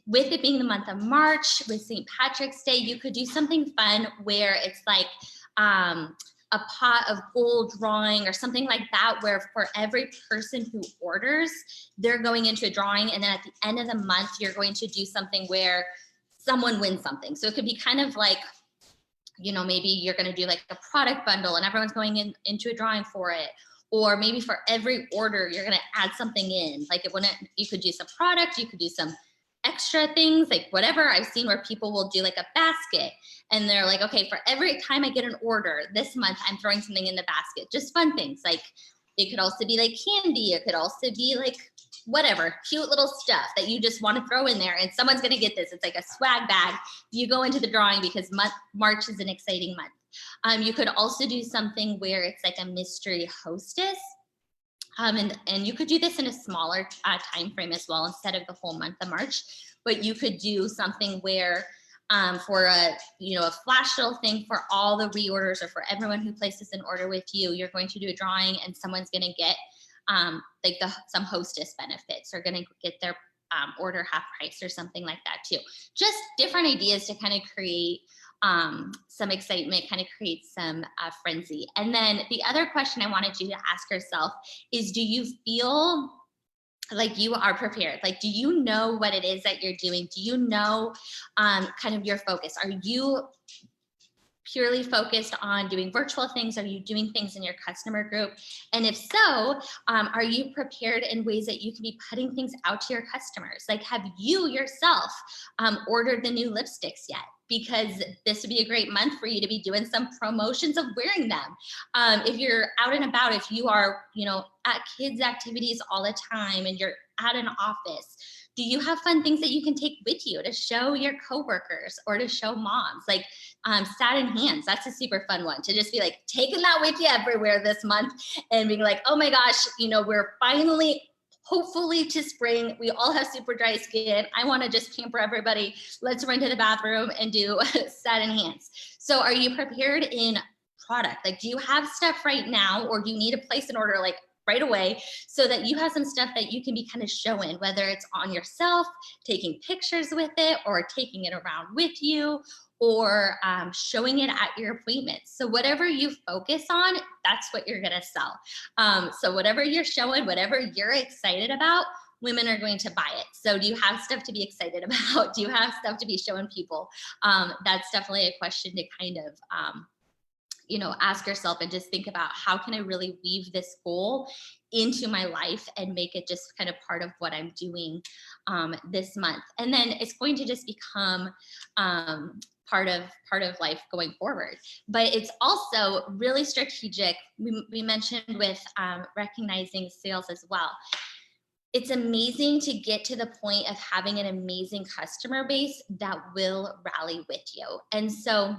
S5: with it being the month of March, with St. Patrick's Day, you could do something fun where it's like a pot of gold drawing or something like that, where for every person who orders, they're going into a drawing. And then at the end of the month, you're going to do something where someone wins something. So it could be kind of like, you know, maybe you're going to do like a product bundle and everyone's going into a drawing for it. Or maybe for every order, you're going to add something in. Like you could do some product, you could do some extra things, like whatever. I've seen where people will do like a basket and they're like, okay, for every time I get an order this month, I'm throwing something in the basket. Just fun things. Like it could also be like candy. It could also be like whatever, cute little stuff that you just want to throw in there and someone's going to get this. It's like a swag bag. You go into the drawing because March is an exciting month. You could also do something where it's like a mystery hostess. And you could do this in a smaller time frame as well, instead of the whole month of March. But you could do something where for a flash little thing for all the reorders, or for everyone who places an order with you, you're going to do a drawing and someone's going to get some hostess benefits, or going to get their order half price or something like that too. Just different ideas to kind of create some excitement, kind of create some frenzy. And then the other question I wanted you to ask yourself is, do you feel like you are prepared? Like, do you know what it is that you're doing? Do you know kind of your focus? Are you purely focused on doing virtual things? Are you doing things in your customer group? And if so, are you prepared in ways that you can be putting things out to your customers? Like, have you yourself ordered the new lipsticks yet? Because this would be a great month for you to be doing some promotions of wearing them. If you're out and about, if you are, at kids' activities all the time and you're at an office, do you have fun things that you can take with you to show your coworkers or to show moms? Like satin hands, that's a super fun one, to just be like taking that with you everywhere this month and being like, oh my gosh, we're finally, hopefully to spring, we all have super dry skin. I want to just pamper everybody. Let's run to the bathroom and do satin hands. So are you prepared in product? Like, do you have stuff right now, or do you need to place an order like right away so that you have some stuff that you can be kind of showing, whether it's on yourself, taking pictures with it, or taking it around with you, or showing it at your appointments. So whatever you focus on, that's what you're gonna sell. So whatever you're showing, whatever you're excited about, women are going to buy it. So do you have stuff to be excited about? Do you have stuff to be showing people? That's definitely a question to kind of ask yourself, and just think about, how can I really weave this goal into my life and make it just kind of part of what I'm doing this month. And then it's going to just become part of life going forward. But it's also really strategic. We mentioned with recognizing sales as well. It's amazing to get to the point of having an amazing customer base that will rally with you. And so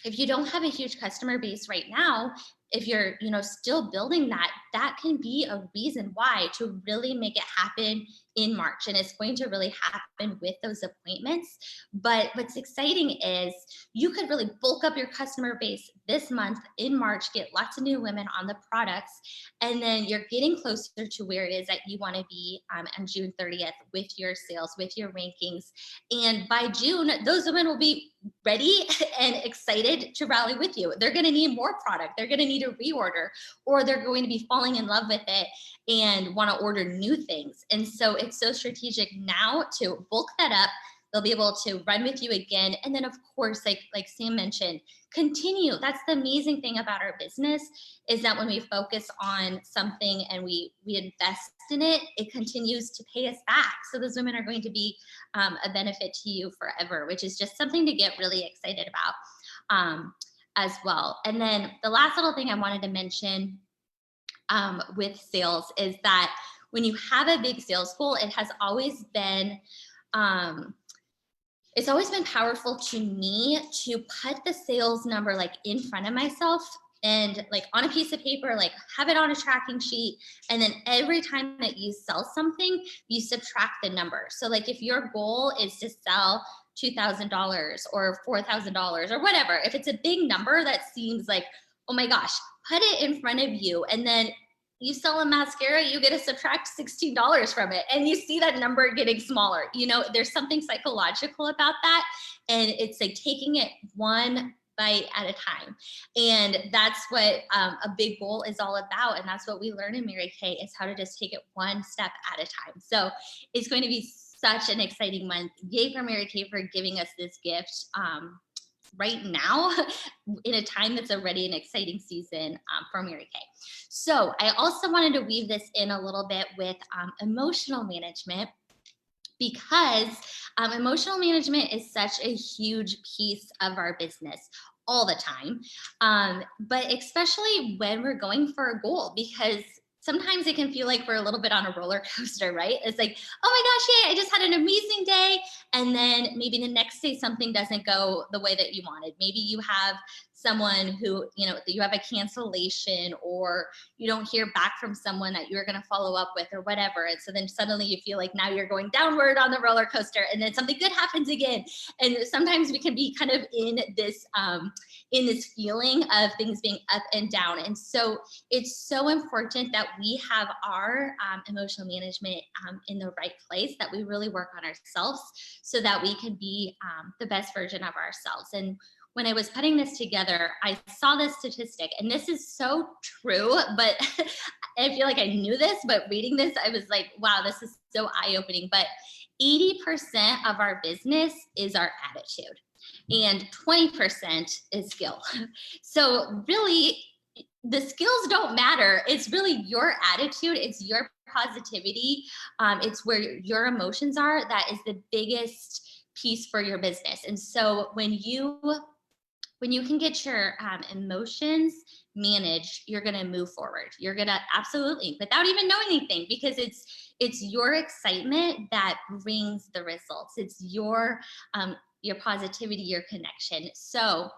S5: if you don't have a huge customer base right now, if you're, still building that, that can be a reason why to really make it happen in March. And it's going to really happen with those appointments. But what's exciting is you could really bulk up your customer base this month in March, get lots of new women on the products, and then you're getting closer to where it is that you want to be on June 30th with your sales, with your rankings. And by June, those women will be ready and excited to rally with you. They're going to need more product. They're going to need a reorder, or they're going to be falling in love with it and want to order new things. And so it's so strategic now to bulk that up. They'll be able to run with you again. And then of course, like Sam mentioned, continue. That's the amazing thing about our business, is that when we focus on something and we invest in it, it continues to pay us back. So those women are going to be a benefit to you forever, which is just something to get really excited about as well. And then the last little thing I wanted to mention with sales is that when you have a big sales goal, it has always been it's always been powerful to me to put the sales number like in front of myself and like on a piece of paper, like have it on a tracking sheet. And then every time that you sell something, you subtract the number. So like if your goal is to sell $2,000 or $4,000 or whatever, if it's a big number that seems like, oh my gosh, put it in front of you and then you sell a mascara, you get to subtract $16 from it, and you see that number getting smaller. You know, there's something psychological about that, and it's like taking it one bite at a time. And that's what a big goal is all about. And that's what we learn in Mary Kay, is how to just take it one step at a time. So it's going to be such an exciting month. Yay for Mary Kay for giving us this gift right now in a time that's already an exciting season for Mary Kay. So I also wanted to weave this in a little bit with emotional management, because emotional management is such a huge piece of our business all the time, but especially when we're going for a goal, because sometimes it can feel like we're a little bit on a roller coaster, right? It's like, oh my gosh, yay, I just had an amazing day. And then maybe the next day something doesn't go the way that you wanted. Maybe you have someone who, you know, you have a cancellation, or you don't hear back from someone that you're going to follow up with, or whatever. And so then suddenly you feel like now you're going downward on the roller coaster, and then something good happens again. And sometimes we can be kind of in this feeling of things being up and down. And so it's so important that we have our emotional management in the right place, that we really work on ourselves so that we can be the best version of ourselves. And when I was putting this together, I saw this statistic, and this is so true, but I feel like I knew this, but reading this, I was like, wow, this is so eye-opening. But 80% of our business is our attitude, and 20% is skill. So really, the skills don't matter. It's really your attitude. It's your positivity. It's where your emotions are. That is the biggest piece for your business. And so when you can get your emotions managed, you're going to move forward. You're going to absolutely, without even knowing anything, because it's your excitement that brings the results. It's your positivity, your connection. So,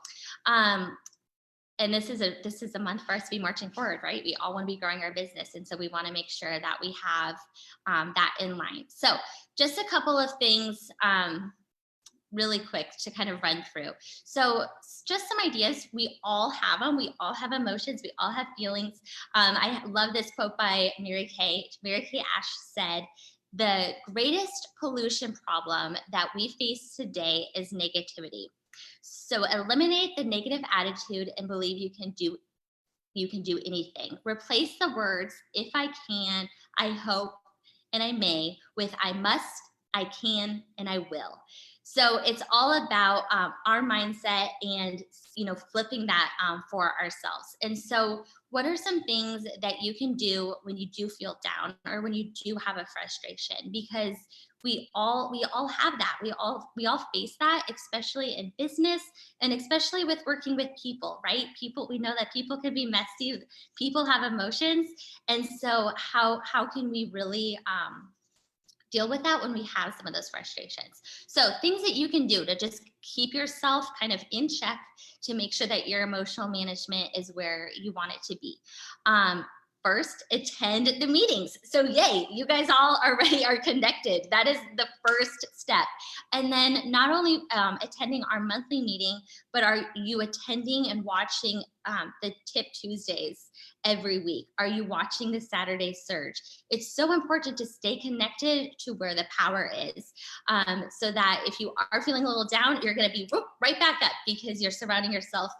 S5: and this is a month for us to be marching forward, right? We all want to be growing our business. And so we want to make sure that we have that in line. So just a couple of things really quick to kind of run through. So just some ideas. We all have them. We all have emotions. We all have feelings. I love this quote by Mary Kay. Mary Kay Ash said, "The greatest pollution problem that we face today is negativity. So eliminate the negative attitude and believe you can do anything. Replace the words, if I can, I hope, and I may, with I must, I can, and I will." So it's all about our mindset and, you know, flipping that for ourselves. And so what are some things that you can do when you do feel down, or when you do have a frustration? Because we all have that. We all face that, especially in business, and especially with working with people, right? People, we know that people can be messy. People have emotions. And so how can we really deal with that when we have some of those frustrations? So things that you can do to just keep yourself kind of in check, to make sure that your emotional management is where you want it to be. First, attend the meetings. So yay, you guys all already are connected. That is the first step. And then not only attending our monthly meeting, but are you attending and watching the Tip Tuesdays every week? Are you watching the Saturday Surge? It's so important to stay connected to where the power is, so that if you are feeling a little down, you're going to be right back up, because you're surrounding yourself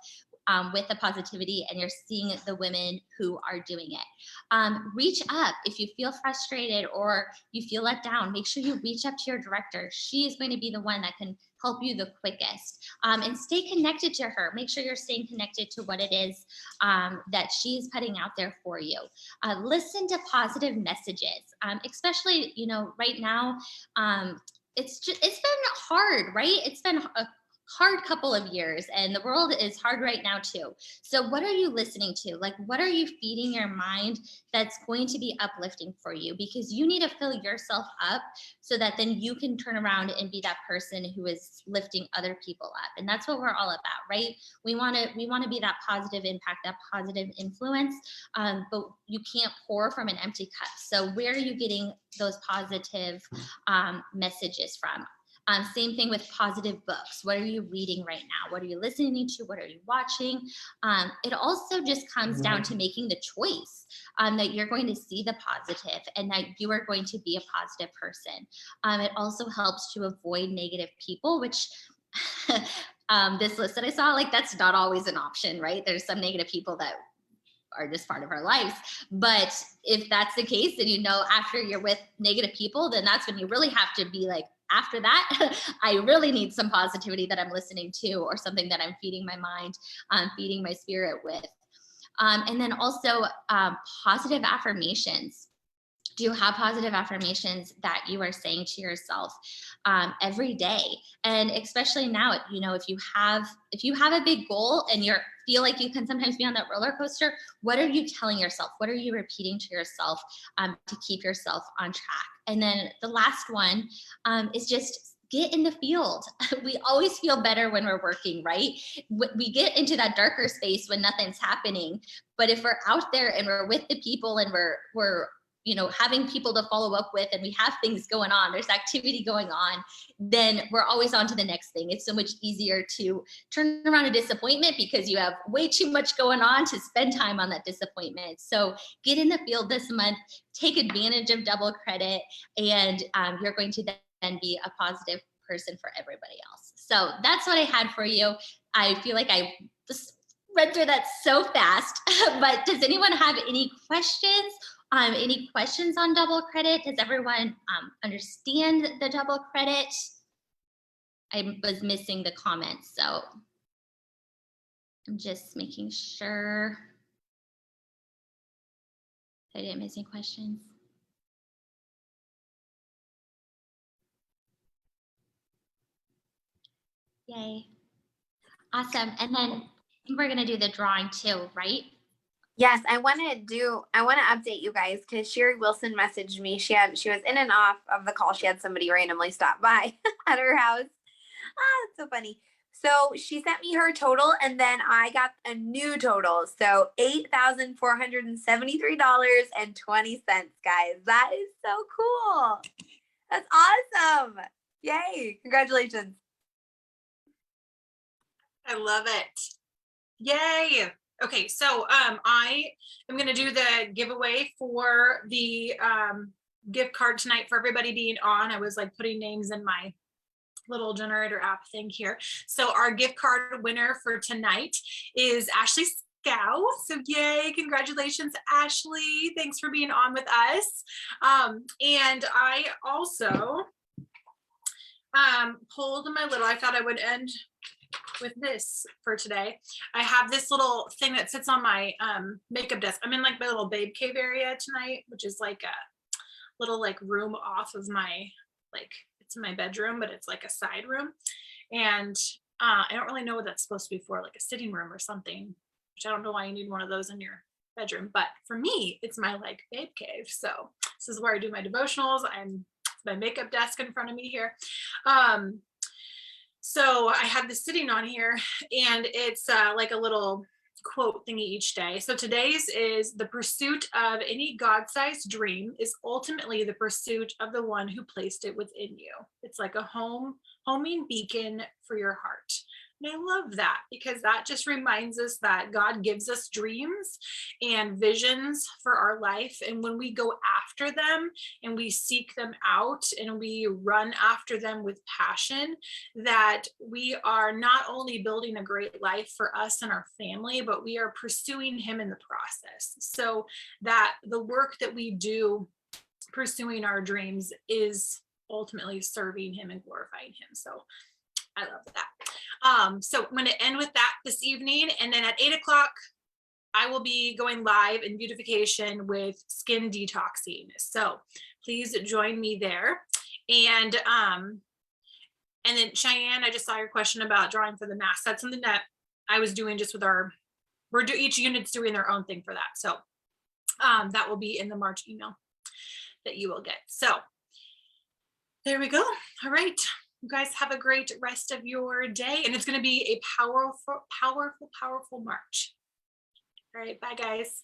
S5: with the positivity, and you're seeing the women who are doing it. Reach up if you feel frustrated or you feel let down. Make sure you reach up to your director. She is going to be the one that can help you the quickest, and stay connected to her. Make sure you're staying connected to what it is that she's putting out there for you. Listen to positive messages, especially, you know, right now. It's been hard, right? It's been a hard couple of years, and the world is hard right now too. So what are you listening to? Like, what are you feeding your mind that's going to be uplifting for you? Because you need to fill yourself up, so that then you can turn around and be that person who is lifting other people up. And that's what we're all about, right? We want to be that positive impact, that positive influence, but you can't pour from an empty cup. So where are you getting those positive messages from? Same thing with positive books. What are you reading right now? What are you listening to? What are you watching? It also just comes down to making the choice that you're going to see the positive and that you are going to be a positive person. It also helps to avoid negative people, which this list that I saw, like that's not always an option, right? There's some negative people that are just part of our lives. But if that's the case, then you know, after you're with negative people, then that's when you really have to be like, after that, I really need some positivity that I'm listening to, or something that I'm feeding my mind, feeding my spirit with. And then also positive affirmations. Do you have positive affirmations that you are saying to yourself every day? And especially now, you know, if you have a big goal and you feel like you can sometimes be on that roller coaster, what are you telling yourself? What are you repeating to yourself to keep yourself on track? And then the last one is just get in the field. We always feel better when we're working, right? We get into that darker space when nothing's happening. But if we're out there and we're with the people and we're you know, having people to follow up with, and we have things going on, there's activity going on, then we're always on to the next thing. It's so much easier to turn around a disappointment because you have way too much going on to spend time on that disappointment. So get in the field this month, take advantage of double credit, and you're going to then be a positive person for everybody else. So that's what I had for you. I feel like I just read through that so fast, but does anyone have any questions? Any questions on double credit? Does everyone understand the double credit? I was missing the comments, so I'm just making sure I didn't miss any questions. Yay. Awesome. And then we're going to do the drawing too, right?
S9: Yes, I want to update you guys because Sherry Wilson messaged me. She was in and off of the call. She had somebody randomly stop by at her house. It's so funny. So she sent me her total, and then I got a new total. So $8,473.20, guys. That is so cool. That's awesome. Yay. Congratulations.
S1: I love it. Yay. Okay, so I am going to do the giveaway for the gift card tonight for everybody being on. I was like putting names in my little generator app thing here. So our gift card winner for tonight is Ashley Scow. So yay, congratulations, Ashley. Thanks for being on with us. And I also pulled my little, I thought I would end with this for today. I have this little thing that sits on my makeup desk. I'm in like my little babe cave area tonight, which is like a little like room off of my, like it's in my bedroom, but it's like a side room. And I don't really know what that's supposed to be for, like a sitting room or something, which I don't know why you need one of those in your bedroom, but for me, it's my like babe cave. So this is where I do my devotionals. My makeup desk in front of me here. So I have this sitting on here, and it's like a little quote thingy each day. So today's is: the pursuit of any God-sized dream is ultimately the pursuit of the one who placed it within you. It's like a homing beacon for your heart. And I love that because that just reminds us that God gives us dreams and visions for our life. And when we go after them and we seek them out and we run after them with passion, that we are not only building a great life for us and our family, but we are pursuing Him in the process. So that the work that we do pursuing our dreams is ultimately serving Him and glorifying Him. So I love that. So I'm going to end with that this evening. And then at 8 o'clock, I will be going live in beautification with skin detoxing. So please join me there. And then Cheyenne, I just saw your question about drawing for the mask. That's something that I was doing just with each unit's doing their own thing for that. So that will be in the March email that you will get. So there we go. All right. You guys have a great rest of your day, and it's going to be a powerful, powerful, powerful March. All right. Bye, guys.